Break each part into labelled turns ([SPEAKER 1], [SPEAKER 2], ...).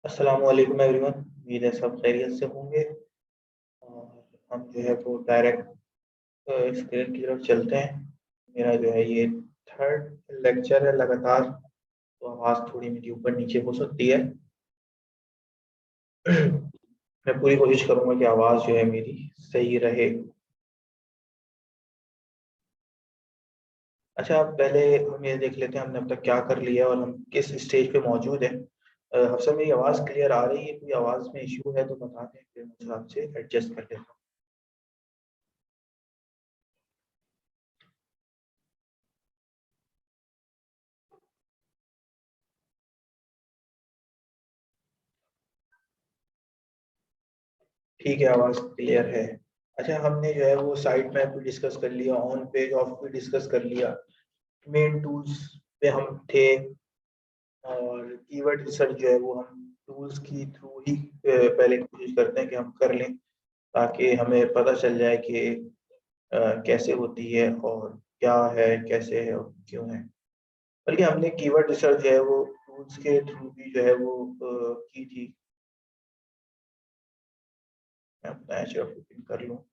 [SPEAKER 1] अस्सलाम वालेकुम एवरीवन। उम्मीद है सब खैरियत से होंगे। और हम जो है वो डायरेक्ट स्क्रीन की तरफ चलते हैं। मेरा जो है ये थर्ड लेक्चर है लगातार, तो आवाज़ थोड़ी मेरी ऊपर नीचे हो सकती है। मैं पूरी कोशिश करूंगा कि आवाज़ जो है मेरी सही रहे। अच्छा, अब पहले हम ये देख लेते हैं हमने अब तक क्या कर लिया है और हम किस स्टेज पे मौजूद हैं। हफ्सा, मेरी आवाज़ क्लियर आ रही है? कोई आवाज़ में इशू है तो बता दें, फिर उस हिसाब से एडजस्ट कर लेता हूँ। ठीक है, आवाज़ क्लियर है। अच्छा, हमने जो है वो साइट मैप भी डिस्कस कर लिया, ऑन पेज ऑफ भी डिस्कस कर लिया, मेन टूल्स पे हम थे। और कीवर्ड रिसर्च जो है वो हम टूल्स की थ्रू ही पहले कोशिश करते हैं कि हम कर लें, ताकि हमें पता चल जाए कि कैसे होती है और क्या है, कैसे है और क्यों है। बल्कि हमने कीवर्ड रिसर्च जो है वो टूल्स के थ्रू भी जो है वो की थी। मैं अपना एच ओपन कर लूँ।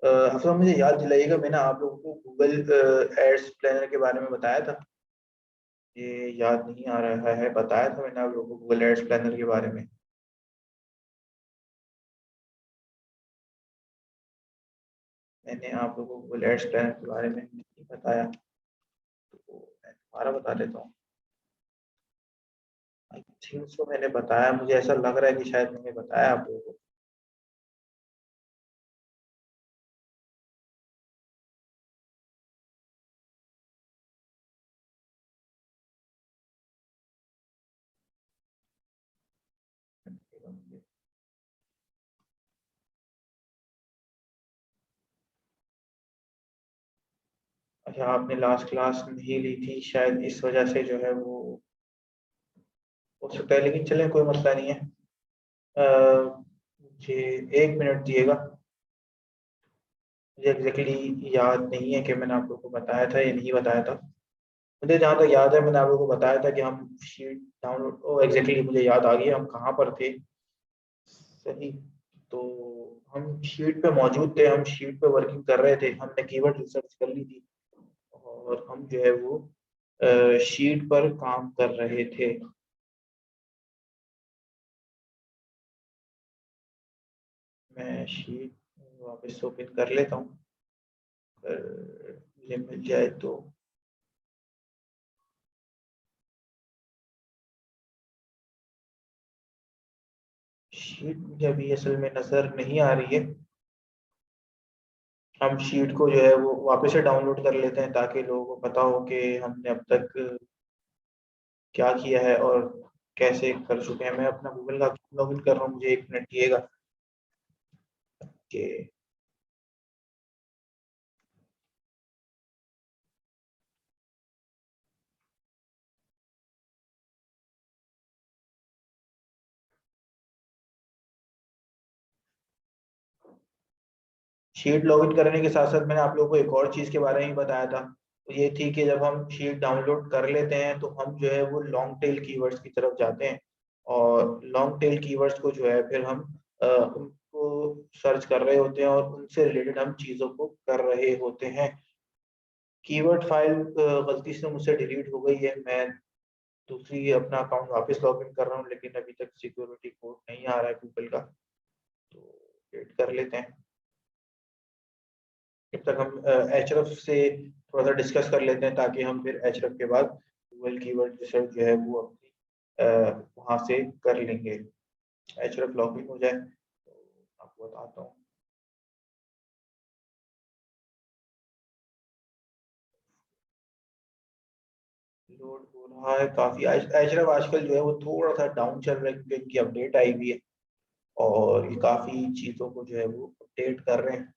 [SPEAKER 1] हफ्सा, मुझे याद दिलाइएगा, मैंने आप लोगों को गूगल एड्स प्लानर के बारे में बताया था। ये याद नहीं आ रहा है, बताया था मैंने आप लोगों को गूगल एड्स प्लानर के बारे में? मैंने आप लोगों को गूगल एड्स प्लानर के बारे में नहीं बताया, तो मैं दोबारा बता देता हूँ। आई थिंक सो मैंने बताया, मुझे ऐसा लग रहा है कि शायद मैंने बताया आप लोगों को। अच्छा, आपने लास्ट क्लास नहीं ली थी शायद, इस वजह से जो है वो हो सकता है, लेकिन चलें, कोई मसला नहीं है। मुझे 1 मिनट दिएगा। मुझे एग्जैक्टली याद नहीं है कि मैंने आप लोगों को बताया था या नहीं बताया था। मुझे जहाँ तक याद है मैंने आप लोगों को बताया था कि हम शीट डाउनलोड, ओ एग्जैक्टली मुझे याद आ गई हम कहाँ पर थे। सही। तो हम शीट पे मौजूद थे, हम शीट पे वर्किंग कर रहे थे, हमने कीवर्ड रिसर्च कर ली थी और हम जो है वो शीट पर काम कर रहे थे। मैं शीट वापस ओपन कर लेता हूँ, अगर मुझे मिल जाए तो। शीट मुझे अभी असल में नज़र नहीं आ रही है। हम शीट को जो है वो वापस से डाउनलोड कर लेते हैं ताकि लोगों को पता हो कि हमने अब तक क्या किया है और कैसे कर चुके हैं। मैं अपना गूगल का लॉगिन कर रहा हूँ, मुझे 1 मिनट दिएगा कि शीट लॉगिन करने के साथ साथ मैंने आप लोगों को एक और चीज़ के बारे में भी बताया था। तो ये थी कि जब हम शीट डाउनलोड कर लेते हैं तो हम जो है वो लॉन्ग टेल कीवर्ड्स की तरफ जाते हैं, और लॉन्ग टेल कीवर्ड्स को जो है फिर हम उनको सर्च कर रहे होते हैं और उनसे रिलेटेड हम चीज़ों को कर रहे होते हैं। कीवर्ड फाइल गलती से मुझसे डिलीट हो गई है। मैं दूसरी अपना अकाउंट वापस लॉगिन कर रहा हूँ, लेकिन अभी तक सिक्योरिटी कोड नहीं आ रहा है गूगल का, तो वेट कर लेते हैं। जब तक हम एचरफ से थोड़ा सा डिस्कस कर लेते हैं, ताकि हम फिर एचरफ के बाद गूगल कीवर्ड रिसर्च जो है वो अपनी वहाँ से कर लेंगे। एचरफ लॉगिन हो जाए तो आपको बताता हूँ। लोड हो रहा है काफ़ी। एचरफ आजकल जो है वो थोड़ा सा डाउन चल रहा है क्योंकि इनकी अपडेट आई हुई है और ये काफ़ी चीज़ों को जो है वो अपडेट कर रहे हैं।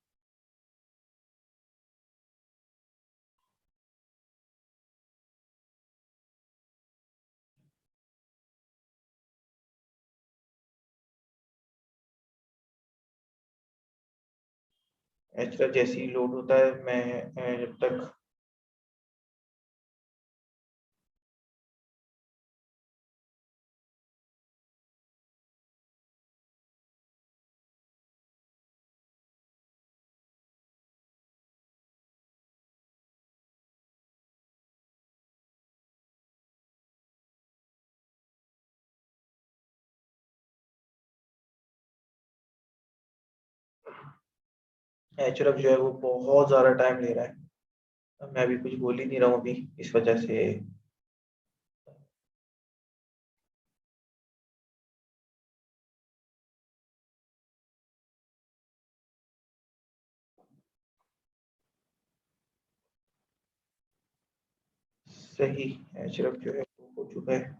[SPEAKER 1] एचरेफ जैसे ही लोड होता है, मैं जब तक एचरेफ जो है वो बहुत ज्यादा टाइम ले रहा है। मैं अभी कुछ बोल ही नहीं रहा हूँ अभी, इस वजह से। सही, एचरेफ जो है वो हो चुका है।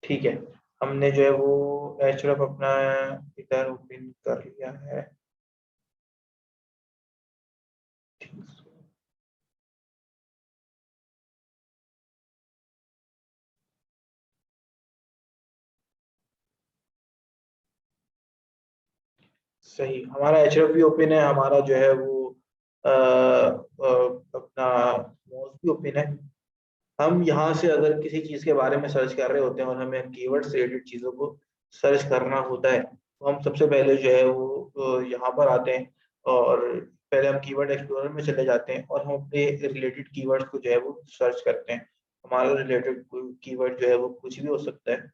[SPEAKER 1] ठीक है, हमने जो है वो एचरेफ अपना इधर ओपन कर लिया है। सही, हमारा एचएफ भी ओपन है, हमारा जो है वो अपना माउस भी ओपन है। हम यहाँ से अगर किसी चीज के बारे में सर्च कर रहे होते हैं और हमें कीवर्ड से रिलेटेड चीजों को सर्च करना होता है, तो हम सबसे पहले जो है वो यहाँ पर आते हैं और पहले हम कीवर्ड एक्सप्लोरर में चले जाते हैं और हम अपने रिलेटेड कीवर्ड्स को जो है वो सर्च करते हैं। हमारा रिलेटेड कीवर्ड जो है वो कुछ भी हो सकता है।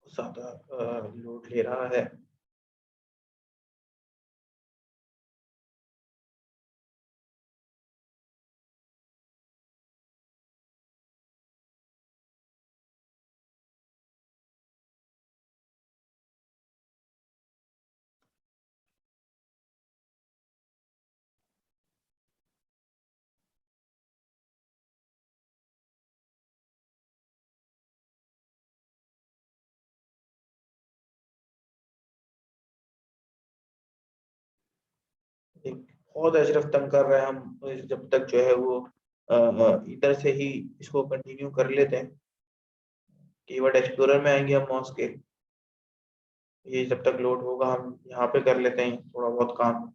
[SPEAKER 1] ज्यादा लोड ले रहा है। एक बहुत अजरफ तंग कर रहा है, हम जब तक जो है वो इधर से ही इसको कंटिन्यू कर लेते हैं। कीवर्ड एक्सप्लोरर में आएंगे हम मॉस के। ये जब तक लोड होगा हम यहाँ पे कर लेते हैं थोड़ा बहुत काम।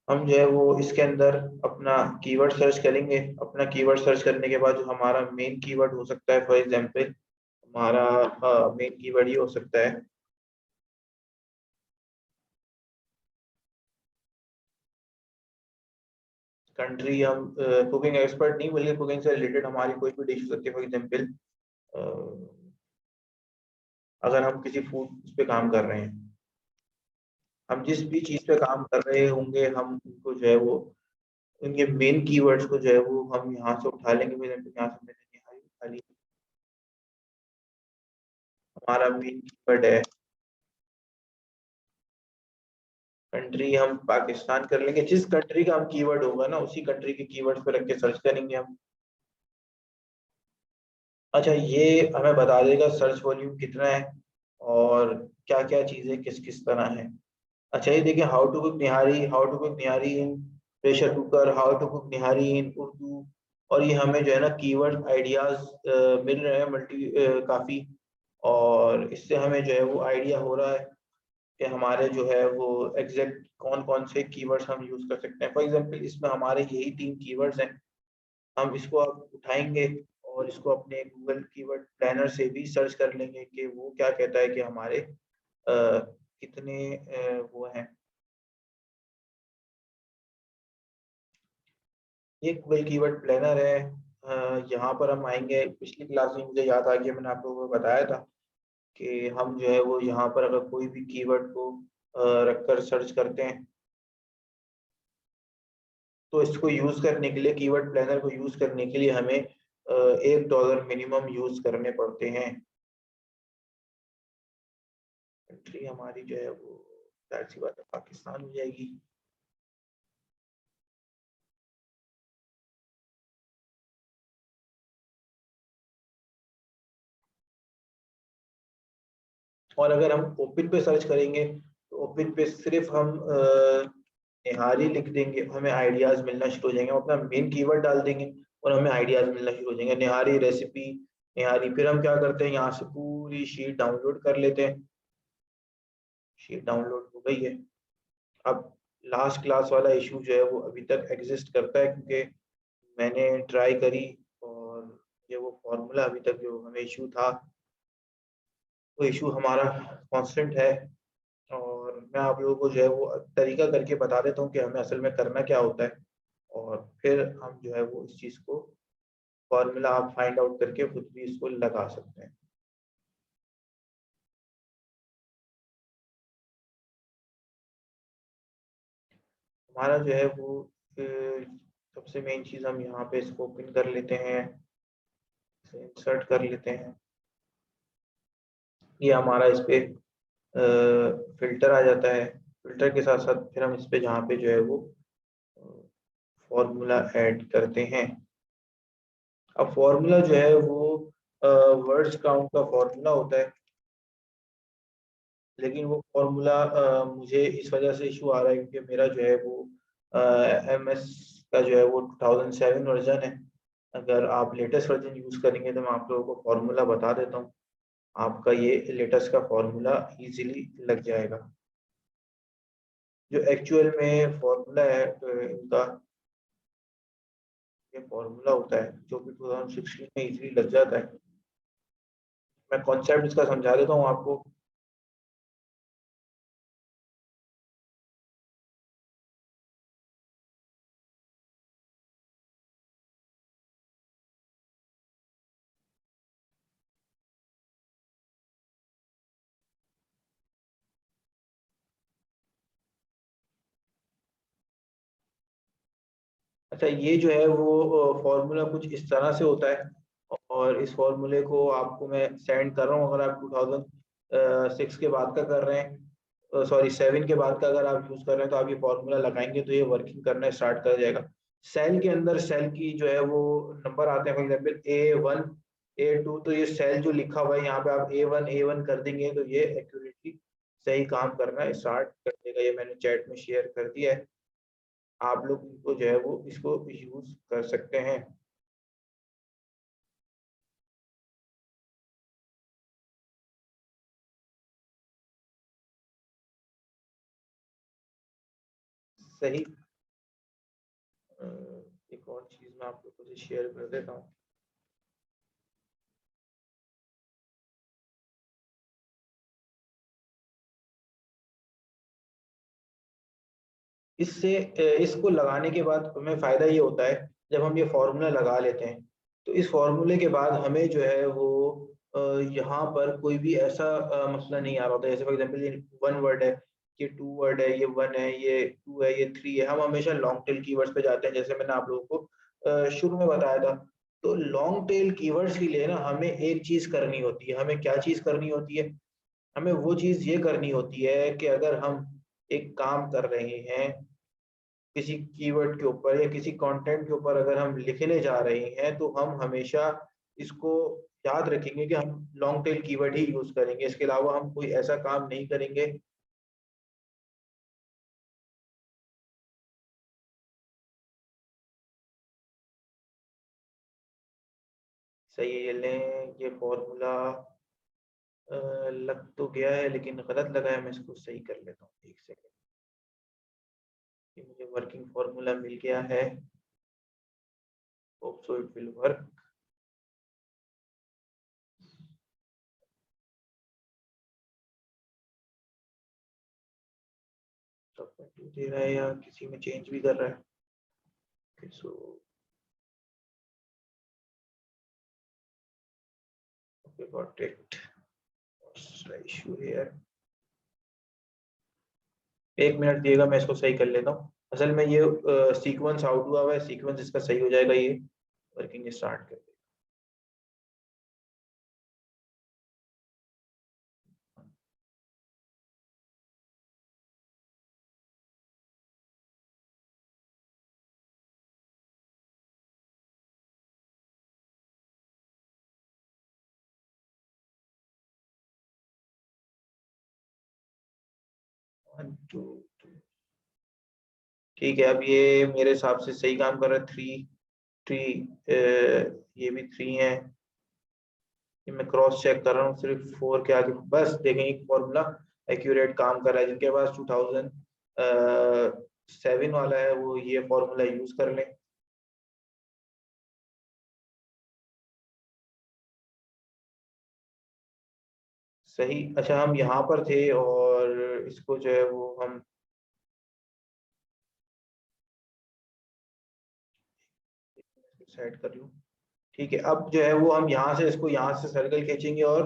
[SPEAKER 1] हम जो है वो इसके अंदर अपना कीवर्ड सर्च करेंगे। अपना कीवर्ड सर्च करने के बाद जो हमारा मेन कीवर्ड हो सकता है, फॉर एग्जांपल हमारा मेन कीवर्ड ये हो सकता है। कंट्री हम कुकिंग एक्सपर्ट नहीं बल्कि कुकिंग से रिलेटेड हमारी कोई भी डिश हो सकती है। फॉर एग्जांपल अगर हम किसी फूड पे काम कर रहे हैं, हम जिस भी चीज पे काम कर रहे होंगे हम उनको जो है वो उनके मेन कीवर्ड्स को जो है वो हम यहाँ से उठा लेंगे। फॉर एग्जांपल यहाँ से मैंने निहारी उठा ली, हमारा मेन कीवर्ड है। कंट्री हम पाकिस्तान कर लेंगे, जिस कंट्री का हम कीवर्ड होगा ना उसी कंट्री के कीवर्ड्स पे रख के सर्च करेंगे हम। अच्छा, ये हमें बता देगा सर्च वॉल्यूम कितना है और क्या क्या चीजें किस किस तरह है। अच्छा, ये देखिए, how to cook nihari, how to cook nihari in pressure cooker, how to cook nihari in Urdu. और ये हमें जो है ना कीवर्ड आइडियाज मिल रहे हैं मल्टी काफी। और इससे हमें जो है वो आइडिया हो रहा है कि हमारे जो है वो एग्जैक्ट कौन कौन से कीवर्ड्स हम यूज कर सकते हैं। फॉर एग्जांपल इसमें हमारे यही 3 कीवर्ड्स हैं। हम इसको अब उठाएंगे और इसको अपने गूगल कीवर्ड प्लानर से भी सर्च कर लेंगे कि वो क्या कहता है कि हमारे कितने वो हैं। ये गूगल कीवर्ड प्लानर है। यहाँ पर हम आएंगे, पिछली क्लास में मुझे याद आ गया, मैंने आप लोगों को बताया था कि हम जो है वो यहाँ पर अगर कोई भी कीवर्ड को रखकर सर्च करते हैं तो इसको यूज करने के लिए, कीवर्ड प्लानर को यूज करने के लिए हमें $1 मिनिमम यूज करने पड़ते हैं। कंट्री हमारी जो है वो जाहिर सी बात है पाकिस्तान हो जाएगी। और अगर हम ओपन पे सर्च करेंगे तो ओपन पे सिर्फ हम निहारी लिख देंगे, हमें आइडियाज मिलना शुरू हो जाएंगे। हम अपना मेन कीवर्ड डाल देंगे और हमें आइडियाज मिलना शुरू हो जाएंगे, निहारी रेसिपी, निहारी। फिर हम क्या करते हैं, यहाँ से पूरी शीट डाउनलोड कर लेते हैं। शीट डाउनलोड हो गई है। अब लास्ट क्लास वाला इशू जो है वो अभी तक एग्जिस्ट करता है, क्योंकि मैंने ट्राई करी और ये वो फॉर्मूला अभी तक जो हमें इशू था, वो इशू हमारा कांस्टेंट है। और मैं आप लोगों को जो है वो तरीका करके बता देता हूँ कि हमें असल में करना क्या होता है, और फिर हम जो है वो इस चीज़ को, फॉर्मूला आप फाइंड आउट करके खुद भी इसको लगा सकते हैं। हमारा जो है वो सबसे मेन चीज़, हम यहाँ पे इसको ओपन कर लेते हैं, इंसर्ट कर लेते हैं। ये हमारा इस पे फिल्टर आ जाता है। फिल्टर के साथ साथ फिर हम इस पे जहाँ पे जो है वो फॉर्मूला ऐड करते हैं। अब फॉर्मूला जो है वो वर्ड्स काउंट का फॉर्मूला होता है, लेकिन वो फॉर्मूला मुझे इस वजह से इशू आ रहा है क्योंकि मेरा जो है वो MS का जो है वो 2007 वर्जन है। अगर आप लेटेस्ट वर्जन यूज़ करेंगे तो मैं आप लोगों को फॉर्मूला बता देता हूँ, आपका ये लेटेस्ट का फॉर्मूला इजीली लग जाएगा। जो एक्चुअल में फॉर्मूला है इनका, ये फॉर्मूला होता है जो कि 2016 में इजीली लग जाता है। मैं कॉन्सेप्ट इसका समझा देता हूँ आपको। अच्छा, ये जो है वो फॉर्मूला कुछ इस तरह से होता है, और इस फॉर्मूले को आपको मैं सेंड कर रहा हूँ। अगर आप 2006 के बाद का कर रहे हैं, सॉरी 7 के बाद का अगर आप यूज कर रहे हैं, तो आप ये फॉर्मूला लगाएंगे तो ये वर्किंग करना स्टार्ट कर जाएगा। सेल के अंदर सेल की जो है वो नंबर आते हैं, फॉर एग्जाम्पल A1 A2, तो ये सेल जो लिखा हुआ है यहाँ पे आप A1 कर देंगे तो ये एक्यूरेटली सही काम करना स्टार्ट कर देगा। ये मैंने चैट में शेयर कर दिया है, आप लोग इनको जो है वो इसको यूज कर सकते हैं। सही। अ, एक और चीज मैं आप लोगों से शेयर कर देता हूँ। इससे इसको लगाने के बाद हमें फायदा ये होता है, जब हम ये फॉर्मूला लगा लेते हैं तो इस फॉर्मूले के बाद हमें जो है वो अ, यहाँ पर कोई भी ऐसा मसला नहीं आ रहा होता है। जैसे फॉर एग्जाम्पल ये 1 वर्ड है, ये 2 वर्ड है, ये 1 है, ये 2 है, ये 3 है। हम हमेशा लॉन्ग टेल कीवर्ड्स पे जाते हैं, जैसे मैंने आप लोगों को शुरू में बताया था। तो लॉन्ग टेल कीवर्ड्स के लिए ना हमें एक चीज करनी होती है। हमें क्या चीज करनी होती है? हमें वो चीज ये करनी होती है कि अगर हम एक काम कर रहे हैं किसी कीवर्ड के ऊपर या किसी कंटेंट के ऊपर, अगर हम लिखने जा रहे हैं तो हम हमेशा इसको याद रखेंगे कि हम लॉन्ग टेल कीवर्ड ही यूज करेंगे, इसके अलावा हम कोई ऐसा काम नहीं करेंगे। सही है, ये लें, ये फॉर्मूला लग तो गया है लेकिन गलत लगा है। मैं इसको सही कर लेता हूँ, एक सेकेंड। ये मुझे वर्किंग फॉर्मूला मिल गया है, hope so it will work. दे रहा है या किसी में चेंज भी कर रहा है? So okay, got it. Issue here, 1 minute दिएगा, मैं इसको सही कर लेता हूँ। असल में ये सीक्वेंस आउट हुआ है, सीक्वेंस इसका सही हो जाएगा, ये वर्किंग स्टार्ट कर 1 2 ठीक है। अब ये मेरे हिसाब से सही काम कर रहा है। 3 3 ये भी 3 है। ये मैं क्रॉस चेक कर रहा हूँ सिर्फ 4 के आगे। बस देखें एक फॉर्मूला एक्यूरेट काम कर रहा है। जिनके पास 2007 वाला है वो ये फॉर्मूला यूज कर लें। सही। अच्छा हम यहाँ पर थे और इसको जो है वो हम सेट कर लूँ। ठीक है। अब जो है वो हम यहाँ से इसको यहाँ से सर्कल खींचेंगे और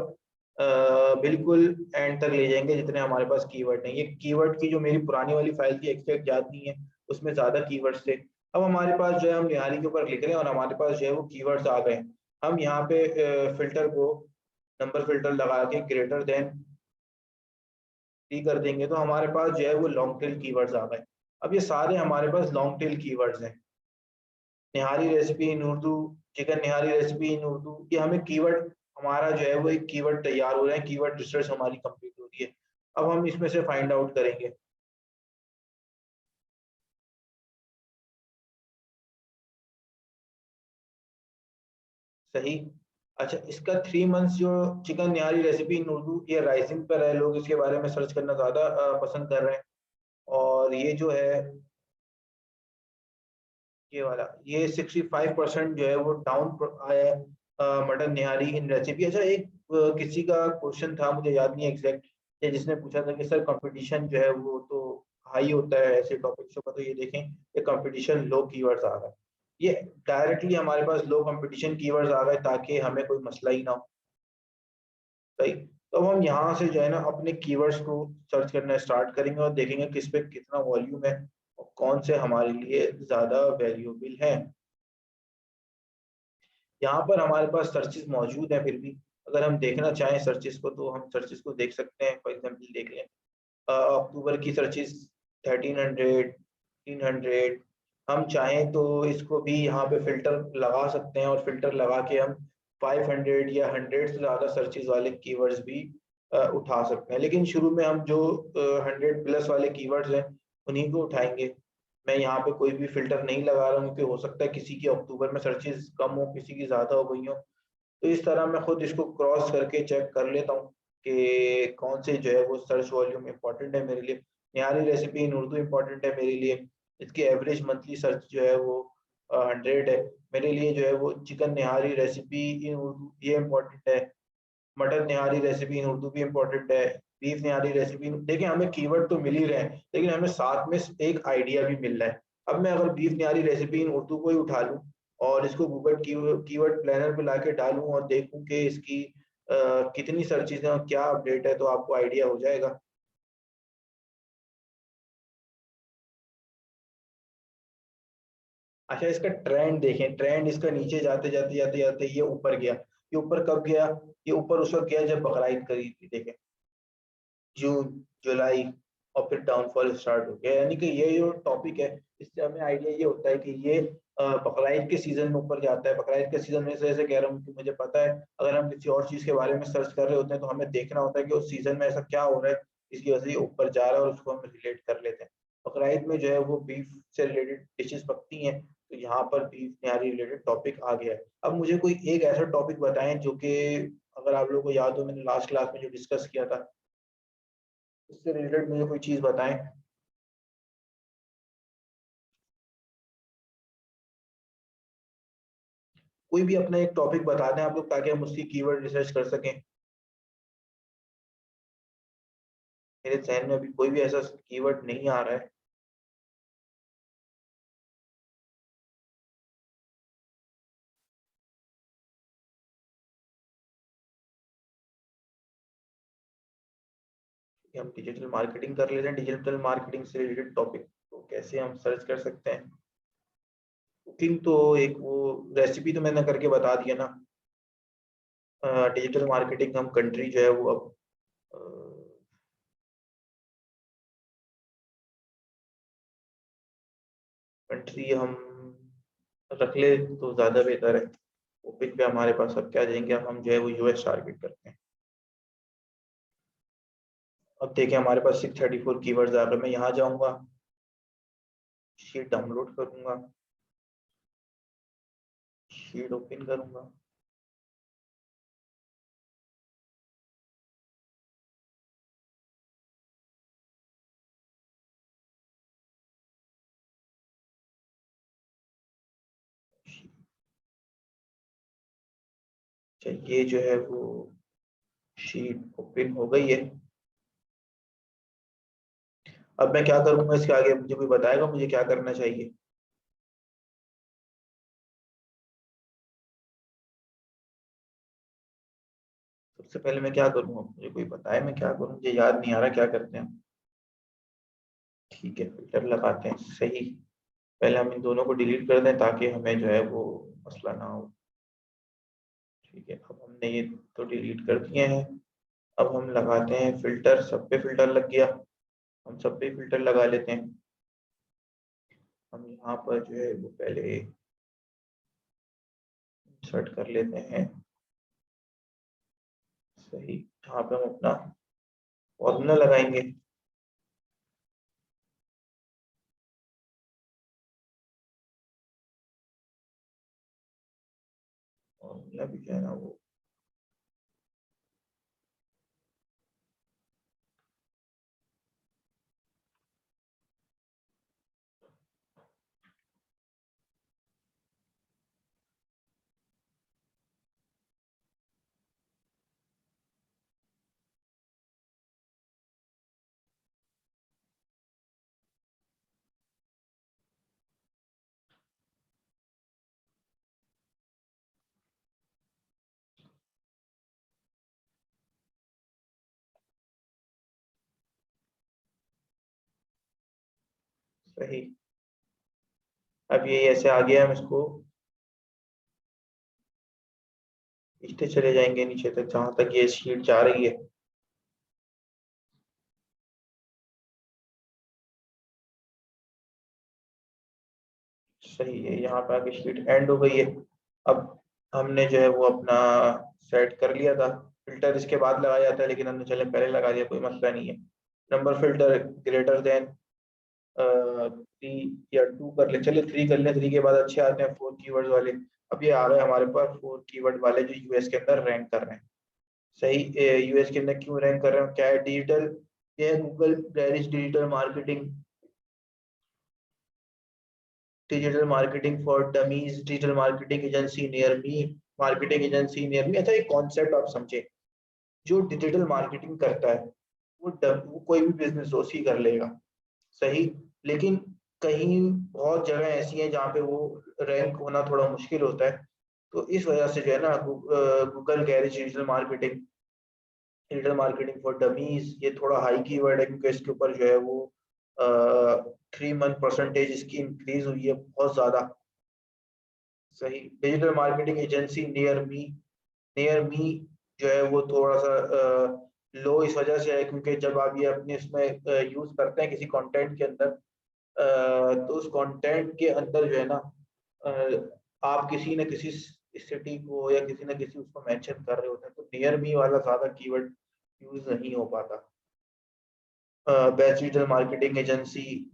[SPEAKER 1] बिल्कुल एंड तक ले जाएंगे जितने हमारे पास कीवर्ड नहीं। ये कीवर्ड की जो मेरी पुरानी वाली फाइल थी एग्जैक्ट याद नहीं है, उसमें ज्यादा कीवर्ड्स थे। अब हमारे पास जो है हम निहारी के ऊपर लिख रहे हैं और हमारे पास जो है वो कीवर्ड्स आ गए। हम यहाँ पे फिल्टर को नंबर फिल्टर लगा के ग्रेटर देन 3 कर देंगे तो हमारे पास जो है वो लॉन्ग टेल कीवर्ड्स आ गए। अब ये सारे हमारे पास लॉन्ग टेल कीवर्ड्स हैं। Nihari recipe in Urdu, chicken nihari recipe in Urdu, ये हमें कीवर्ड हमारा जो है वो एक कीवर्ड तैयार हो रहा है। कीवर्ड रिसर्च हमारी कंप्लीट हो रही है। अब हम इसमें से फाइंड आउट करेंगे। सही। अच्छा इसका 3 मंथ्स जो chicken nihari recipe in Urdu ये राइजिंग पर है, लोग इसके बारे में सर्च करना ज्यादा पसंद कर रहे हैं। और ये जो है ये वाला ये 65% जो है वो डाउन आया है मटन निहारी इन रेसिपी। अच्छा एक किसी का क्वेश्चन था मुझे याद नहीं एग्जैक्ट, ये जिसने पूछा था कि सर कंपटीशन जो है वो तो हाई होता है ऐसे टॉपिक्स का, तो ये देखें ये कंपटीशन लो कीवर्ड्स आ रहा है। ये डायरेक्टली हमारे पास लो कंपटीशन कीवर्ड्स आ गए ताकि हमें कोई मसला ही ना हो। सही। तो अब हम यहाँ से जो है ना अपने कीवर्ड्स को सर्च करना स्टार्ट करेंगे और देखेंगे किस पे कितना वॉल्यूम है और कौन से हमारे लिए ज्यादा वैल्यूएबल है। यहाँ पर हमारे पास सर्चेस मौजूद है। फिर भी अगर हम देखना चाहें सर्चेस को तो हम सर्चेस को देख सकते हैं। फॉर एग्जांपल देख लें अक्टूबर की सर्चेस 1300 300। हम चाहें तो इसको भी यहाँ पे फिल्टर लगा सकते हैं और फिल्टर लगा के हम 500 या 100 से ज्यादा सर्चेस वाले कीवर्ड्स भी उठा सकते हैं। लेकिन शुरू में हम जो 100 प्लस वाले कीवर्ड्स हैं उन्हीं को उठाएंगे। मैं यहाँ पे कोई भी फिल्टर नहीं लगा रहा हूँ क्योंकि हो सकता है किसी की अक्टूबर में सर्चेस कम हो, किसी की ज्यादा हो गई हो। तो इस तरह मैं खुद इसको क्रॉस करके चेक कर लेता हूँ कि कौन से जो है वो सर्च वॉल्यूम इंपॉर्टेंट है मेरे लिए। निहारी रेसिपी इन उर्दू इंपॉर्टेंट है मेरे लिए, इसकी एवरेज मंथली सर्च जो है वो 100 है मेरे लिए। जो है वो chicken nihari recipe in Urdu ये इंपॉर्टेंट है। Mutton nihari recipe in Urdu भी इम्पोर्टेंट है। बीफ निहारी रेसिपी, देखिए हमें कीवर्ड तो मिल ही रहे हैं लेकिन हमें साथ में एक आइडिया भी मिल रहा है। अब मैं अगर beef nihari recipe in Urdu को ही उठा लूं और इसको गूगल कीवर्ड प्लानर पे लाके डालूं और देखूं कि इसकी कितनी सर्चेज हैं और क्या अपडेट है तो आपको आइडिया हो जाएगा। अच्छा इसका ट्रेंड देखें, ट्रेंड इसका नीचे जाते जाते जाते जाते ये ऊपर गया। ये ऊपर कब गया? ये ऊपर उस वक्त गया जब बकराईद करी थी। देखें जून जुलाई और फिर डाउनफॉल स्टार्ट हो गया। यानी कि ये जो टॉपिक है इससे हमें आइडिया ये होता है कि ये बकराईद के सीजन में ऊपर जाता है। बकराईद के सीजन में ऐसे कह रहा हूँ कि मुझे पता है अगर हम किसी और चीज के बारे में सर्च कर रहे होते हैं तो हमें देखना होता है कि उस सीजन में ऐसा क्या हो रहा है इसकी वजह से ये ऊपर जा रहा है और उसको हम रिलेट कर लेते हैं। बकराईद में जो है वो बीफ से रिलेटेड डिशेस पकती हैं तो यहाँ पर बीफ निहारी रिलेटेड टॉपिक आ गया है। अब मुझे कोई एक ऐसा टॉपिक बताएं जो कि अगर आप लोगों को याद हो मैंने लास्ट क्लास में जो डिस्कस किया था उससे रिलेटेड मुझे कोई चीज बताएं। कोई भी अपना एक टॉपिक बता दें आप लोग ताकि हम उसकी कीवर्ड रिसर्च कर सकें। मेरे जहन में अभी कोई भी ऐसा कीवर्ड नहीं आ रहा है। कि हम डिजिटल मार्केटिंग कर लेते हैं। डिजिटल मार्केटिंग से रिलेटेड टॉपिक तो कैसे हम सर्च कर सकते हैं? कुकिंग तो एक वो रेसिपी तो मैंने करके बता दिया ना। डिजिटल मार्केटिंग हम कंट्री जो है वो अब कंट्री हम रख ले तो ज्यादा बेहतर है। ओपिक पे हमारे पास अब क्या जाएंगे, अब हम जो है वो यूएस टारगेट करते हैं। अब देखिए हमारे पास 634 कीवर्ड्स आ गए। मैं यहाँ जाऊंगा, शीट डाउनलोड करूंगा, शीट ओपन करूंगा। ये जो है वो शीट ओपन हो गई है। अब मैं क्या करूंगा इसके आगे, मुझे कोई बताएगा मुझे क्या करना चाहिए? सबसे पहले मैं क्या करूंगा, मुझे कोई बताए मैं क्या करूं, मुझे याद नहीं आ रहा क्या करते हैं। ठीक है, फिल्टर लगाते हैं, सही। पहले हम इन दोनों को डिलीट कर दें ताकि हमें जो है वो मसला ना हो। ठीक है, अब हमने ये तो डिलीट कर दिए हैं। अब हम लगाते हैं फिल्टर, सब पे फिल्टर लग गया। हम सब पे फिल्टर लगा लेते हैं। हम यहाँ पर जो है वो पहले इंसर्ट कर लेते हैं, सही। यहाँ पे हम अपना फॉर्मूला लगाएंगे। फॉर्मूला भी जो है ना वो सही। अब ये ऐसे आ गया, हम इसको खींचते चले जाएंगे नीचे तक जहां तक ये शीट जा रही है। सही है, यहाँ पे आके शीट एंड हो गई है। अब हमने जो है वो अपना सेट कर लिया था। फिल्टर इसके बाद लगाया जाता है लेकिन हमने चले पहले लगा दिया, कोई मसला नहीं है। नंबर फिल्टर ग्रेटर देन 3 या 2 कर ले, चले 3 कर ले। 3 के बाद अच्छे आते हैं 4 कीवर्ड वाले। अब ये आ रहे हैं हमारे पास 4 कीवर्ड वाले जो यूएस के अंदर रैंक कर रहे हैं। सही। यूएस के अंदर क्यों रैंक कर रहे हैं, क्या है? डिजिटल, ये है Google garage digital marketing, digital marketing for dummies, digital marketing agency near me, marketing agency near me. अच्छा, एक कॉन्सेप्ट आप समझे, जो डिजिटल मार्केटिंग करता है वो कोई भी बिजनेस उसी कर लेगा, सही। लेकिन कहीं बहुत जगह ऐसी हैं जहाँ पे वो रैंक होना थोड़ा मुश्किल होता है। तो इस वजह से जो है ना Google garage digital marketing for dummies ये थोड़ा हाई कीवर्ड है, क्योंकि इसके ऊपर जो है वो 3 मंथ परसेंटेज इसकी इंक्रीज हुई है बहुत ज्यादा। सही। Digital marketing agency near me जो है वो थोड़ा सा लो इस वजह से है क्योंकि जब आप ये अपने इसमें यूज करते हैं किसी कंटेंट के अंदर, तो उस कंटेंट के अंदर जो है ना आप किसी न किसी सिटी को या किसी न किसी उसको मेंशन कर रहे होते हैं, तो नियर मी वाला ज्यादा कीवर्ड यूज नहीं हो पाता। बेस्ट डिजिटल मार्केटिंग एजेंसी,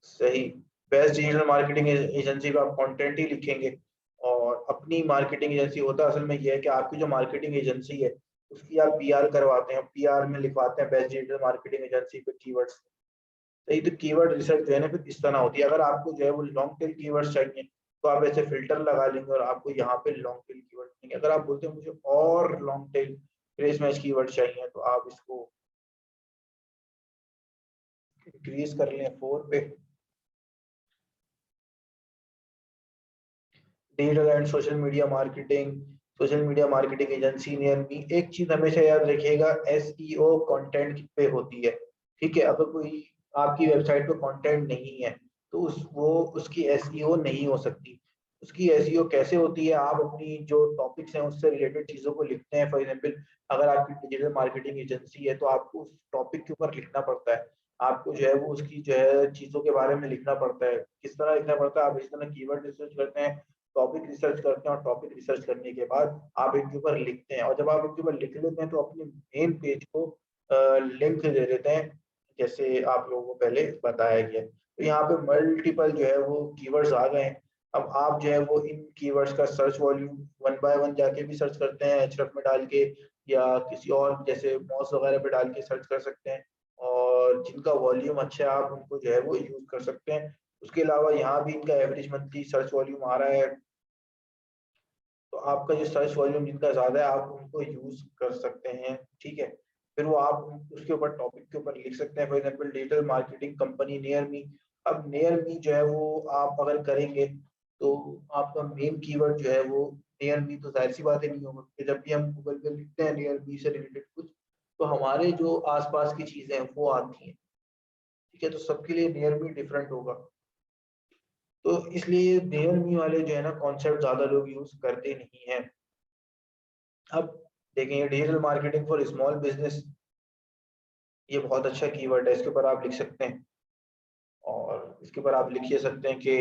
[SPEAKER 1] सही। बेस्ट डिजिटल मार्केटिंग एजेंसी का आप कंटेंट ही लिखेंगे। और अपनी मार्केटिंग एजेंसी होता है असल में ये है कि आपकी जो मार्केटिंग एजेंसी है उसकी आप पीआर करवाते हैं, पीआर में लिखवाते हैं बेस्ट डिजिटल मार्केटिंग एजेंसी पे कीवर्ड्स। सही। तो कीवर्ड रिसर्च जो है ना फिर इस तरह होती है। अगर आपको जो है वो लॉन्ग टेल कीवर्ड्स चाहिए तो आप ऐसे फिल्टर लगा लेंगे और आपको यहाँ पे लॉन्ग टेल कीवर्ड मिलेंगे। अगर आप बोलते हैं मुझे और long tail phrase match keyword चाहिए तो आप इसको इंक्रीज कर लें 4 पे। Digital and social media marketing agency near me. एक चीज हमेशा याद रखिएगा, एसईओ कंटेंट पे होती है। ठीक है, अगर कोई आपकी वेबसाइट पे कंटेंट नहीं है तो उसकी एसईओ नहीं हो सकती। उसकी एसईओ कैसे होती है, आप अपनी जो टॉपिक्स हैं उससे रिलेटेड चीजों को लिखते हैं। फॉर एग्जांपल, अगर आपकी डिजिटल मार्केटिंग एजेंसी है तो आपको उस टॉपिक के ऊपर लिखना पड़ता है। आपको जो है वो उसकी जो है चीजों के बारे में लिखना पड़ता है। किस तरह लिखना पड़ता है, आप इस तरह कीवर्ड रिसर्च करते हैं, टॉपिक रिसर्च करते हैं, और टॉपिक रिसर्च करने के बाद आप इनके ऊपर लिखते हैं। और जब आप इनके ऊपर लिख लेते हैं तो अपने मेन पेज को लिंक दे देते हैं, जैसे आप लोगों को पहले बताया गया। तो यहाँ पे मल्टीपल जो है वो कीवर्ड्स आ गए हैं। अब आप जो है वो इन कीवर्ड्स का search volume one by one जाके भी सर्च करते हैं एचरफ में डाल के, या किसी और जैसे मॉस वगैरह पे डाल के सर्च कर सकते हैं, और जिनका वॉल्यूम अच्छा है आप उनको जो है वो यूज कर सकते हैं। उसके अलावा यहाँ भी इनका एवरेज मंथली सर्च वॉल्यूम आ रहा है, तो आपका जो सर्च वॉल्यूम जिनका ज्यादा है आप उनको यूज कर सकते हैं, ठीक है। फिर वो आप उसके ऊपर टॉपिक के ऊपर लिख सकते हैं, for example digital marketing company near me. अब नियर मी जो है वो आप अगर करेंगे तो आपका मेन कीवर्ड जो है वो नियर मी, तो जाहिर सी बात है नहीं होगा, क्योंकि जब भी हम गूगल पे लिखते हैं नियर मी से रिलेटेड कुछ, तो हमारे जो आसपास की चीजें हैं वो आती हैं, ठीक है। तो सबके लिए नियर मी डिफरेंट होगा, तो इसलिए नियर मी वाले जो है ना कॉन्सेप्ट ज्यादा लोग यूज करते नहीं है। अब देखेंगे digital marketing for small business, ये बहुत अच्छा कीवर्ड है, इसके ऊपर आप लिख सकते हैं। और इसके ऊपर आप लिख ये सकते हैं कि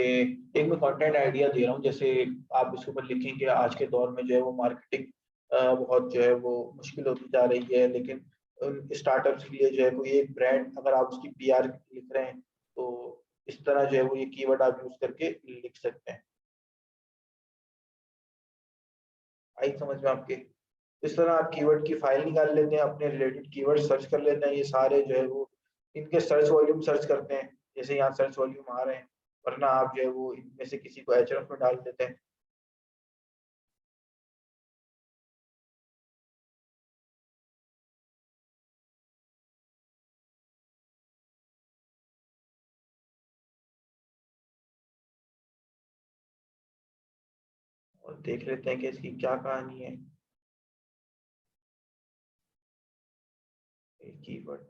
[SPEAKER 1] एक मैं कंटेंट आइडिया दे रहा हूँ, जैसे आप इसके ऊपर लिखेंगे आज के दौर में जो है वो मार्केटिंग बहुत जो है वो मुश्किल होती जा रही है, लेकिन स्टार्टअप्स के लिए जो है कोई एक ब्रांड अगर आप उसकी पीआर लिख रहे हैं, तो इस तरह जो है वो ये कीवर्ड आप यूज करके लिख सकते हैं। आई समझ में आपके? इस तरह आप कीवर्ड की फाइल निकाल लेते हैं, अपने रिलेटेड कीवर्ड सर्च कर लेते हैं, ये सारे जो है वो इनके सर्च वॉल्यूम सर्च करते हैं, जैसे यहाँ सर्च वॉल्यूम आ रहे हैं, वरना आप जो है वो इनमें से किसी को एचरफ में डाल देते हैं। और देख लेते हैं कि इसकी क्या कहानी है। कीवर्ड,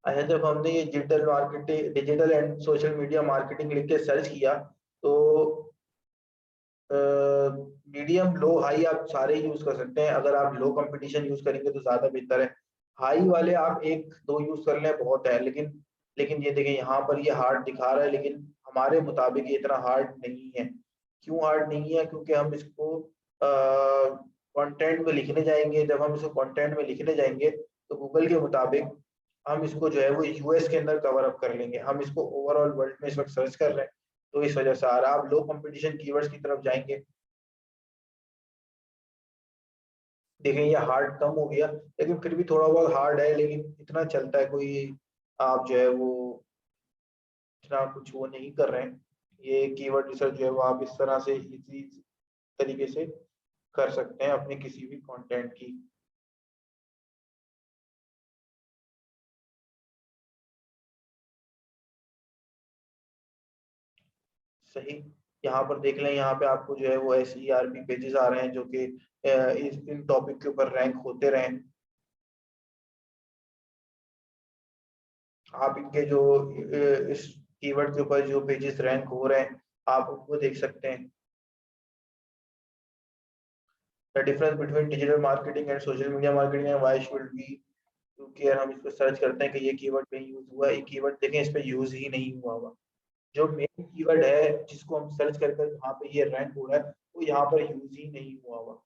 [SPEAKER 1] अच्छा, जब हमने ये digital and social media marketing लिख के सर्च किया, तो मीडियम लो हाई आप सारे यूज कर सकते हैं। अगर आप लो कंपटीशन यूज करेंगे तो ज्यादा बेहतर है। हाई वाले आप एक दो यूज कर लें बहुत है, लेकिन लेकिन ये देखिए यहाँ पर ये हार्ड दिखा रहा है, लेकिन हमारे मुताबिक ये इतना हार्ड नहीं है। क्यों हार्ड नहीं है? क्योंकि हम इसको कंटेंट में लिखने जाएंगे, जब हम इसको कंटेंट में लिखने जाएंगे तो गूगल के मुताबिक हम इसको जो है वो यूएस के अंदर कवर अप कर लेंगे। हम इसको ओवरऑल वर्ल्ड में इस वक्त सर्च कर रहे हैं, तो इस वजह से आ रहा है। आप लो कंपटीशन कीवर्ड्स की तरफ जाएंगे, देखें ये हार्ड कम हो गया, लेकिन फिर भी थोड़ा बहुत हार्ड है, लेकिन इतना चलता है, कोई आप जो है वो इतना कुछ वो नहीं कर रहे हैं। ये कीवर्ड रिसर्च जो है वो आप इस तरह से इजी तरीके से कर सकते हैं अपने किसी भी कंटेंट की। सही। यहाँ पर देख लें, यहाँ पे आपको जो है वो SERP पेजेस आ रहे हैं जो कि इस इन टॉपिक के ऊपर रैंक होते रहे। आप इनके जो इस कीवर्ड के ऊपर जो पेजेस रैंक हो रहे हैं आप उनको देख सकते हैं। The difference between digital marketing and social media marketing and why should we to care. हम इसको सर्च करते हैं कि ये कीवर्ड पे यूज हुआ है, ये कीवर्ड देखें इस पे यूज ही नहीं हुआ हुआ। जो मेन कीवर्ड है जिसको हम सर्च करके जहाँ पे ये रैंक हो रहा है वो यहाँ पर यूज ही नहीं हुआ हुआ।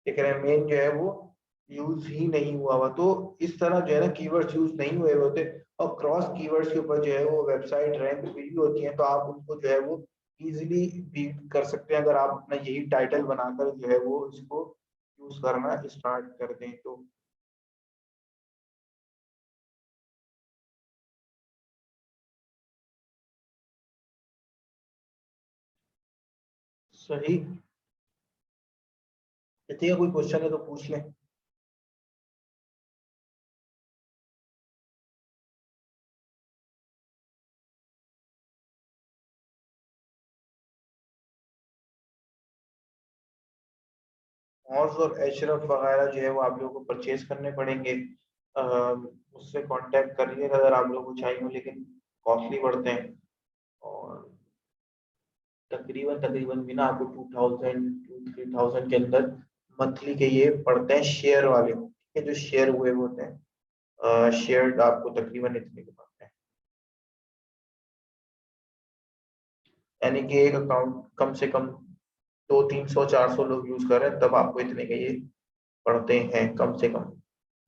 [SPEAKER 1] देख रहे हैं मेन जो है वो यूज ही नहीं हुआ हुआ। तो इस तरह जो है ना कीवर्ड्स यूज नहीं हुए होते, और क्रॉस कीवर्ड्स के ऊपर जो है वो वेबसाइट रैंक हुई भी होती है, तो आप उनको जो है वो इजीली बीट कर सकते हैं अगर आप अपना यही टाइटल बनाकर जो है वो इसको यूज करना स्टार्ट कर दें तो। सही। ठीक है, कोई क्वेश्चन है तो पूछ लें। मॉज और एशरफ वगैरह जो है वो आप लोगों को परचेज करने पड़ेंगे। उससे कांटेक्ट करिएगा अगर आप लोग को चाहिए हो, लेकिन कॉस्टली पड़ते हैं। और तकरीबन तकरीबन भी ना आपको 2000 to 3000 के अंदर मंथली के ये पड़ते हैं शेयर वाले, ठीक है, जो शेयर हुए होते हैं शेयर आपको तकरीबन इतने के पड़ते हैं। यानी कि एक अकाउंट कम से कम 200, 300, 400 लोग यूज कर रहे हैं, तब आपको इतने के ये पड़ते हैं कम से कम।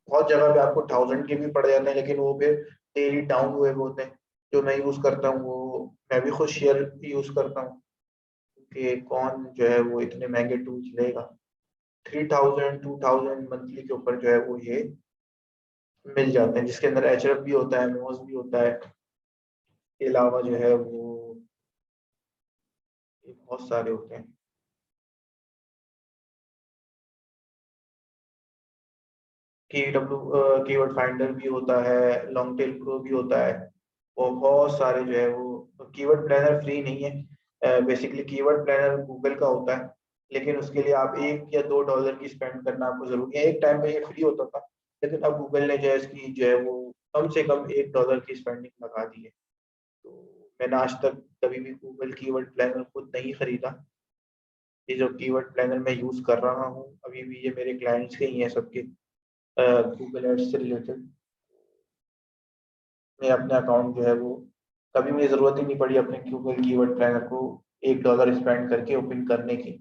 [SPEAKER 1] बहुत जगह पे आपको 1000 के भी पड़ जाते हैं, लेकिन वो फिर डेली डाउन हुए होते हैं। जो मैं यूज करता हूँ वो, मैं भी खुद शेयर यूज करता हूँ, कि कौन जो है वो इतने महंगे टूल्स लेगा। 3000, 2000 मंथली के ऊपर जो है वो ये मिल जाते हैं, जिसके अंदर एचएफ भी होता है, मोज भी होता है। के अलावा जो है वो ये बहुत सारे होते हैं। कीवर्ड फाइंडर भी होता है, लॉन्ग टेल प्रो भी होता है, और बहुत सारे जो है वो। कीवर्ड प्लानर फ्री नहीं है, बेसिकली कीवर्ड प्लानर गूगल का होता है, लेकिन उसके लिए आप $1 या $2 की स्पेंड करना आपको जरूरी है। एक टाइम पे ये फ्री होता था, लेकिन अब गूगल ने जो है इसकी जो है वो कम से कम $1 की स्पेंडिंग लगा दी है। तो मैंने आज तक कभी भी गूगल कीवर्ड प्लानर खुद नहीं खरीदा। ये जो कीवर्ड प्लानर मैं यूज कर रहा हूँ अभी भी, ये मेरे क्लाइंट्स के ही हैं सबके, गूगल एड्स से रिलेटेड। मैं अपने अकाउंट जो है वो कभी मुझे जरूरत ही नहीं पड़ी अपने गूगल कीवर्ड प्लानर को $1 स्पेंड करके ओपन करने की।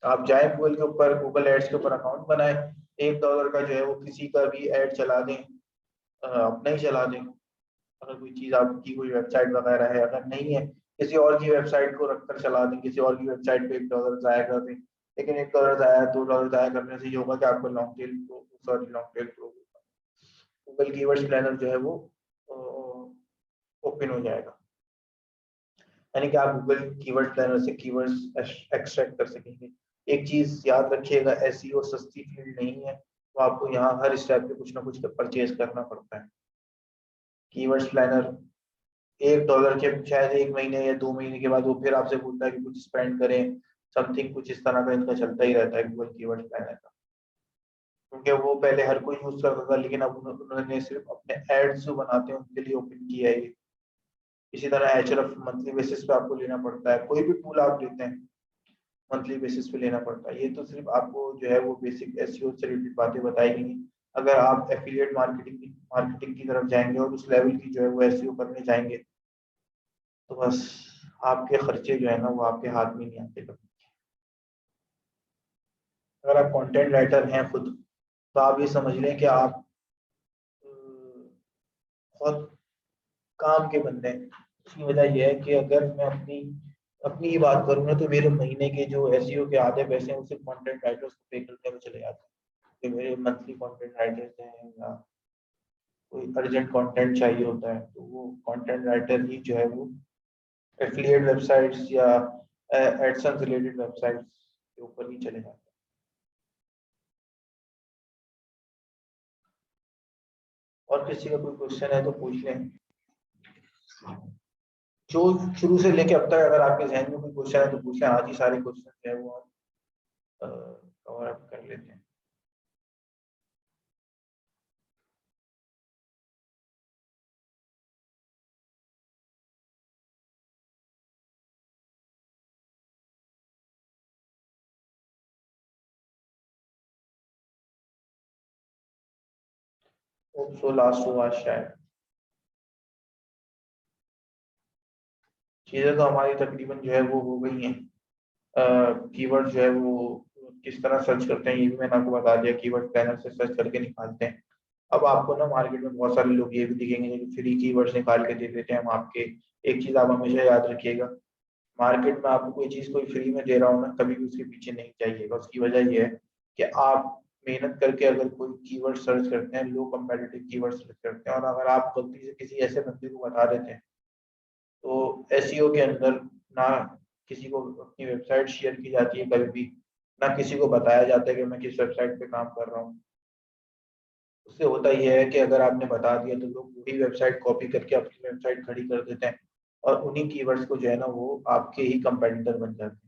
[SPEAKER 1] आप जाए गूगल के ऊपर, गूगल एड्स के ऊपर अकाउंट बनाए, $1 का जो है वो किसी का भी एड चला दें, अपना ही चला दें। अगर कोई चीज आपकी कोई वेबसाइट वगैरह है, अगर नहीं है, किसी और की वेबसाइट को रखकर चला दें, किसी और की वेबसाइट पे $1 जाया कर दें। लेकिन $1 जाया, $2 जाया करने से ये होगा कि आपको long tail pro, sorry long tail pro, Google keywords planner जो है वो ओपन हो जाएगा। यानी कि आप गूगल कीवर्ड प्लानर से कीवर्ड्स एक्सट्रैक्ट कर सकेंगे। एक चीज याद रखिएगा, एसईओ सस्ती फील्ड नहीं है, तो आपको यहाँ हर स्टेप पे कुछ ना कुछ परचेज करना पड़ता है। कीवर्ड्स प्लानर $1 के शायद 1 महीने या 2 महीने के बाद वो फिर आपसे बोलता है कि कुछ स्पेंड करें, समथिंग कुछ इस तरह का इनका चलता ही रहता है गूगल कीवर्ड प्लानर का। क्योंकि वो पहले हर कोई यूज करता था, लेकिन अब उन्होंने सिर्फ अपने एड्स जो बनाते हैं उनके लिए ओपन किया है ये। इसी तरह एचआरएफ मंथली बेसिस पे आपको लेना पड़ता है, कोई भी टूल आप लेते हैं मंथली बेसिस पे लेना पड़ता है। ये तो सिर्फ आपको जो है वो बेसिक एसईओ से रिलेटेड बातें बताई गई हैं। अगर आप एफिलिएट मार्केटिंग की तरफ जाएंगे और उस लेवल की जो है वो एसईओ करने जाएंगे, तो बस आपके खर्चे जो है ना वो आपके हाथ में नहीं आते कभी। अगर आप कंटेंट राइटर हैं खुद, तो आप ये समझ लें कि आप बहुत काम के बंदे हैं। उसकी वजह यह है कि अगर मैं अपनी अपनी ही बात करूँ ना, तो मेरे महीने के जो एसईओ के आधे पैसे हैं वो सिर्फ कंटेंट राइटर्स को पे करने में चले जाते हैं। कि मेरे मंथली कंटेंट राइटर्स हैं, या कोई अर्जेंट कंटेंट चाहिए होता है, तो वो कंटेंट राइटर ही जो है वो एफिलिएट वेबसाइट्स या एडसेंस रिलेटेड वेबसाइट्स के ऊपर ही चले जाते हैं। और किसी का कोई क्वेश्चन है तो पूछ लें। जो शुरू से लेके अब तक अगर आपके जहन में कोई क्वेश्चन है तो पूछ लें, आज ही सारे क्वेश्चन जो है वो हम कवर अप कर लेते हैं। सो लास्ट हुआ शायद। चीजें तो हमारी तकरीबन जो है वो हो गई हैं। कीवर्ड जो है वो किस तरह सर्च करते हैं ये भी मैंने आपको बता दिया, कीवर्ड प्लानर से सर्च करके निकालते हैं। अब आपको ना मार्केट में बहुत सारे लोग ये भी दिखेंगे जो फ्री कीवर्ड्स निकाल के दे देते हैं हम आपके। एक चीज आप हमेशा याद रखिएगा, मार्केट में आपको कोई चीज कोई फ्री में दे रहा हो ना, कभी भी उसके पीछे नहीं जाइएगा। उसकी वजह ये है कि आप मेहनत करके अगर कोई कीवर्ड सर्च करते हैं, लो कम्पेटिटिव कीवर्ड सर्च करते हैं, और अगर आप गलती से किसी ऐसे बंदे को बता देते हैं, तो एसईओ के अंदर ना किसी को अपनी वेबसाइट शेयर की जाती है कभी भी, ना किसी को बताया जाता है कि मैं किस वेबसाइट पे काम कर रहा हूँ। उससे होता यह है कि अगर आपने बता दिया तो लोग वही वेबसाइट कॉपी करके अपनी वेबसाइट खड़ी कर देते हैं, और उन्हीं कीवर्ड्स को जो है ना वो आपके ही कंपेटिटर बन जाते हैं।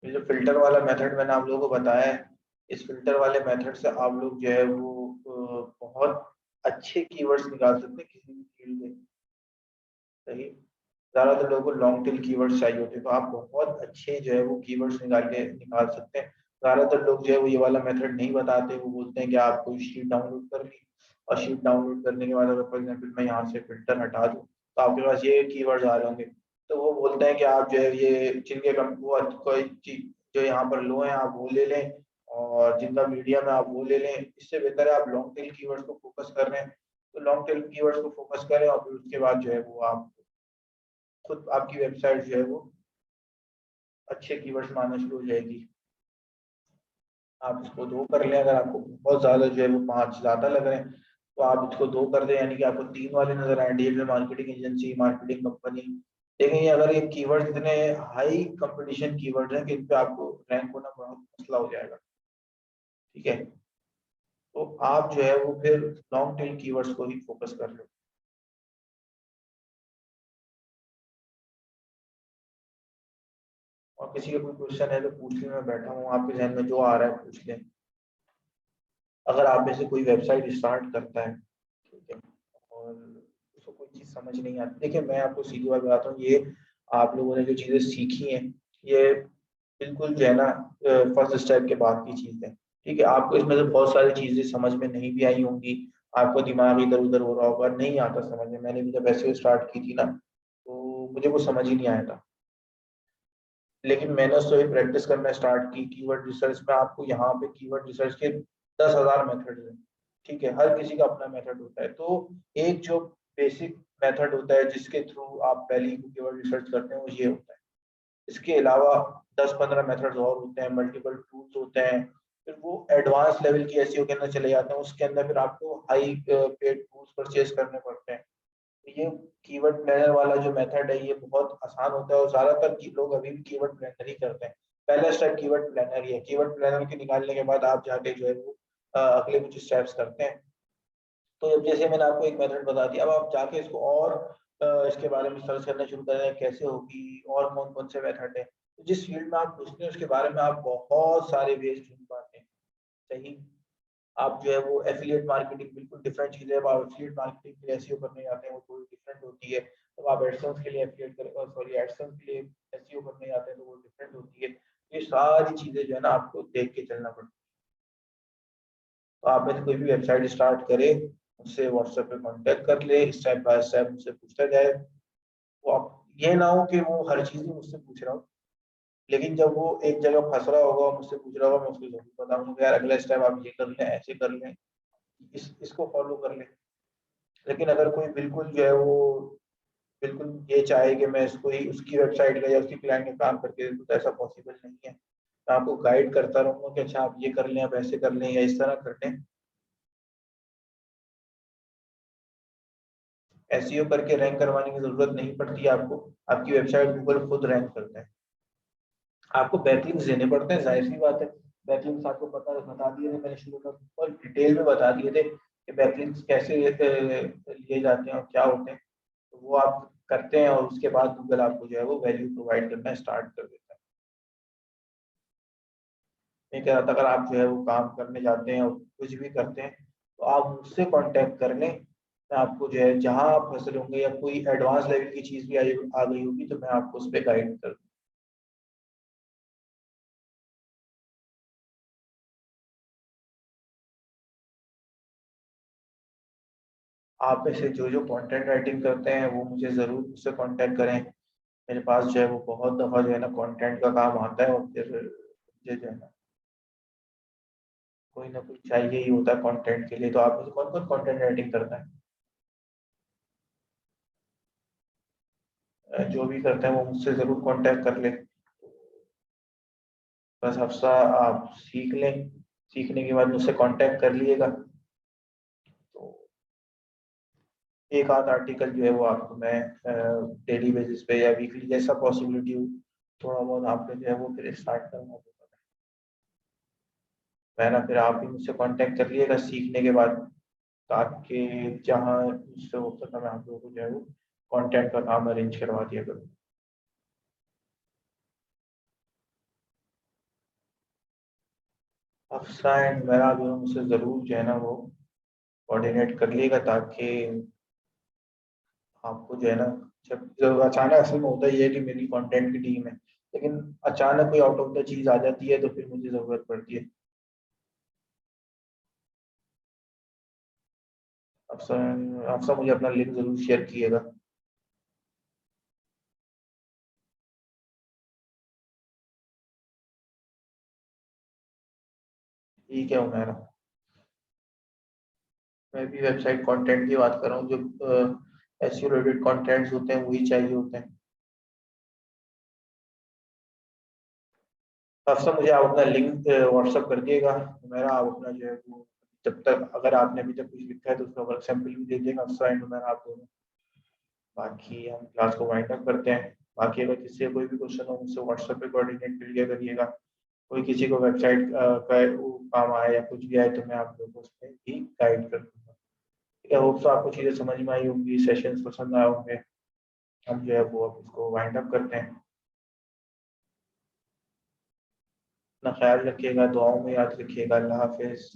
[SPEAKER 1] ये जो फिल्टर वाला मेथड मैंने आप लोगों को बताया है, इस फिल्टर वाले मेथड से आप लोग जो है वो बहुत अच्छे कीवर्ड्स निकाल सकते हैं किसी भी फील्ड के। सही। ज्यादातर लोगों को लॉन्ग टेल कीवर्ड्स चाहिए होते हैं, तो आप बहुत अच्छे जो है वो कीवर्ड्स निकाल सकते हैं। ज्यादातर लोग जो है वो ये वाला मेथड नहीं बताते, वो बोलते हैं कि आप कोई शीट डाउनलोड कर ली और शीट डाउनलोड करने के बाद अगर फॉर एग्जाम्पल मैं यहाँ से फिल्टर हटा दूँ तो आपके पास ये कीवर्ड्स आ रहे होंगे। तो वो बोलते हैं कि आप जो है ये जिनके वो कोई चीज जो यहाँ पर लो है आप वो ले लें, और जिनका मीडियम है आप वो ले लें। इससे बेहतर है आप लॉन्ग टेल कीवर्ड्स को फोकस कर रहे हैं तो लॉन्ग टेल कीवर्ड्स को फोकस करें, और फिर उसके बाद जो है वो आप खुद आपकी वेबसाइट जो है वो अच्छे कीवर्ड्स में आना शुरू हो जाएगी। आप इसको 2 कर लें, अगर आपको बहुत ज़्यादा जो है वो 5 ज़्यादा लग रहे हैं तो आप इसको 2 कर दें, यानी कि आपको 3 वाले नज़र आए, digital marketing agency, marketing company. लेकिन ये अगर ये कीवर्ड इतने हाई कंपटीशन कीवर्ड हैं कि इन पे आपको रैंक होना बहुत मसला हो जाएगा। ठीक है, तो आप जो है वो फिर लॉन्ग टेल कीवर्ड्स को ही फोकस कर लो। और किसी का कोई क्वेश्चन है तो पूछ लें, मैं बैठा हूँ, आपके जहन में जो आ रहा है पूछ लें। अगर आप में से कोई वेबसाइट स्टार्ट करता है, ठीक है, और उसको कोई चीज़ समझ नहीं आती, देखिए मैं आपको सीधी बात बताता हूँ, ये आप लोगों ने जो चीज़ें सीखी हैं ये बिल्कुल जो है ना फर्स्ट स्टेप के बाद की चीज़ है। ठीक है, आपको इसमें से बहुत सारी चीज़ें समझ में नहीं भी आई होंगी, आपको दिमाग इधर उधर हो रहा होगा, नहीं आता समझ में। मैंने भी जब ऐसे स्टार्ट की थी ना तो मुझे कुछ समझ ही नहीं आया था, लेकिन मैंने उसको ही प्रैक्टिस करना स्टार्ट की। कीवर्ड रिसर्च में आपको यहाँ पे कीवर्ड रिसर्च के 10,000 मेथड हैं। ठीक है, हर किसी का अपना मेथड होता है, तो एक जो बेसिक मेथड होता है जिसके थ्रू आप पहले ही कीवर्ड रिसर्च करते हैं वो ये होता है। इसके अलावा 10-15 मेथड्स और होते हैं, मल्टीपल टूल्स होते हैं, फिर वो एडवांस लेवल की एसईओ के अंदर चले जाते हैं, उसके अंदर फिर आपको हाई पेड टूल्स परचेज करने पड़ते हैं। ये कीवर्ड प्लानर वाला जो मेथड है ये बहुत आसान होता है और ज्यादातर लोग अभी भी कीवर्ड प्लानर ही करते हैं। पहला स्टेप कीवर्ड प्लानर ही है, कीवर्ड प्लानर के निकालने के बाद आप जाके जो है वो अगले कुछ स्टेप्स करते हैं। तो जब जैसे मैंने आपको एक मेथड बता दिया, अब आप जाके इसको और इसके बारे में सर्च करना शुरू करें कैसे होगी और कौन कौन से मेथड है, तो जिस फील्ड में आप घुसते हैं उसके बारे में आप बहुत सारे वेज ढूंढ पाते हैं। सही। आप जो है वो एफिलिएट मार्केटिंग बिल्कुल डिफरेंट चीज़ है। आप एफिलिएट मार्केटिंग के लिए एसईओ करने जाते हैं वो थोड़ी डिफरेंट होती है। तो आप एडसेंस के लिए एफिलिएट कर सॉरी एडसेंस के लिए एसईओ करने जाते हैं तो वो डिफरेंट होती है। ये सारी चीज़ें जो है ना आपको देख के चलना पड़ता है। तो आप में से कोई भी वेबसाइट स्टार्ट करे, मुझसे व्हाट्सएप पे कांटेक्ट कर ले, स्टेप बाय स्टेप मुझसे पूछता जाए। वो आप ये ना हो कि वो हर चीज़ ही मुझसे पूछ रहा हो, लेकिन जब वो एक जगह फंस रहा होगा मुझसे पूछ रहा होगा, मैं उसको जरूर बताऊंगा यार अगला स्टेप आप ये कर लें, ऐसे कर लें, इसको फॉलो कर लें। लेकिन अगर कोई बिल्कुल जो है वो बिल्कुल ये चाहे कि मैं इसको ही उसकी वेबसाइट का या उसकी क्लाइंट का काम करके दूं, तो ऐसा पॉसिबल नहीं है। मैं आपको गाइड करता रहूंगा कि अच्छा आप ये कर लें, आप ऐसे कर लें या इस तरह कर लें। एसईओ करके रैंक करवाने की जरूरत नहीं पड़ती है आपको, आपकी वेबसाइट गूगल खुद रैंक करता है। आपको बैकलिंक्स देने पड़ते हैं, जाहिर सी बात है। बैकलिंक्स आपको बता दिए थे मैंने शुरू में, और डिटेल में बता दिए थे कि बैकलिंक्स कैसे लिए जाते हैं और क्या होते हैं। तो वो आप करते हैं और उसके बाद गूगल आपको जो है वो वैल्यू प्रोवाइड करना स्टार्ट कर देता है। मैं कह रहा था अगर आप जो है वो काम करने जाते हैं और कुछ भी करते हैं तो आप मुझसे कांटेक्ट कर लें। मैं आपको जो है जहां आप फंसे होंगे या कोई एडवांस लेवल की चीज भी आ गई होगी तो मैं आपको उस पर गाइड कर दूँ। आप में से जो जो कंटेंट राइटिंग करते हैं वो मुझे ज़रूर मुझसे कांटेक्ट करें। मेरे पास जो है वो बहुत दफ़ा जो है ना कंटेंट का काम आता है, और फिर मुझे जो है ना कोई ना कोई चाहिए ही होता है कंटेंट के लिए। तो आप में से कौन कौन कंटेंट राइटिंग करता है? जो भी करते हैं वो मुझसे ज़रूर कांटेक्ट कर ले। बस अफसा आप सीख लें, सीखने के बाद मुझसे कांटेक्ट कर लिएगा। एक आध आर्टिकल जो है वो आपको मैं डेली बेसिस पे या वीकली जैसा पॉसिबिलिटी हो थोड़ा बहुत आपने जो है वो फिर स्टार्ट करना होगा। मैं ना फिर आप भी मुझसे कांटेक्ट कर लिएगा सीखने के बाद, ताकि जहाँ मुझसे हो सका मैं आप लोगों को जो है वो कंटेंट का काम अरेंज करवा दिया करूँ। अफसा एंड मेरा जो है मुझसे ज़रूर जो है ना वो कोऑर्डिनेट कर लिएगा, ताकि आपको जो है ना, जब अचानक असल में होता ही है कि मेरी कंटेंट की टीम है, लेकिन अचानक कोई आउट ऑफ द चीज़ आ जाती है तो फिर मुझे ज़रूरत पड़ती है। अफसा अफसा मुझे अपना लिंक ज़रूर शेयर किएगा। ठीक है उमेरा, मैं भी वेबसाइट कंटेंट की बात कर रहा हूँ, जो एसईओ रिलेटेड कंटेंट्स होते हैं वही चाहिए होते हैं। अफसर मुझे आप अपना लिंक व्हाट्सअप कर दिएगा, मेरा आप अपना जो है वो, जब तक अगर आपने अभी तक कुछ लिखा है तो उसका वर्क सैंपल भी दे दिएगा अफसर एंड मेरा आप दोनों। बाकी हम क्लास को वाइंड अप करते हैं। बाकी अगर किसी का कोई भी क्वेश्चन हो मुझसे व्हाट्सएप पे कोऑर्डिनेट कर लिया करिएगा। कोई किसी को वेबसाइट का वो काम आए या कुछ भी आए तो मैं आप लोगों को उसमें भी गाइड कर दूंगा। ठीक है, होप सो आपको चीज़ें समझ में आई होंगी, सेशंस पसंद आए होंगे। हम जो है वो अब इसको वाइंड अप करते हैं। अपना ख्याल रखिएगा, दुआओं में याद रखिएगा। अल्लाह हाफिज़।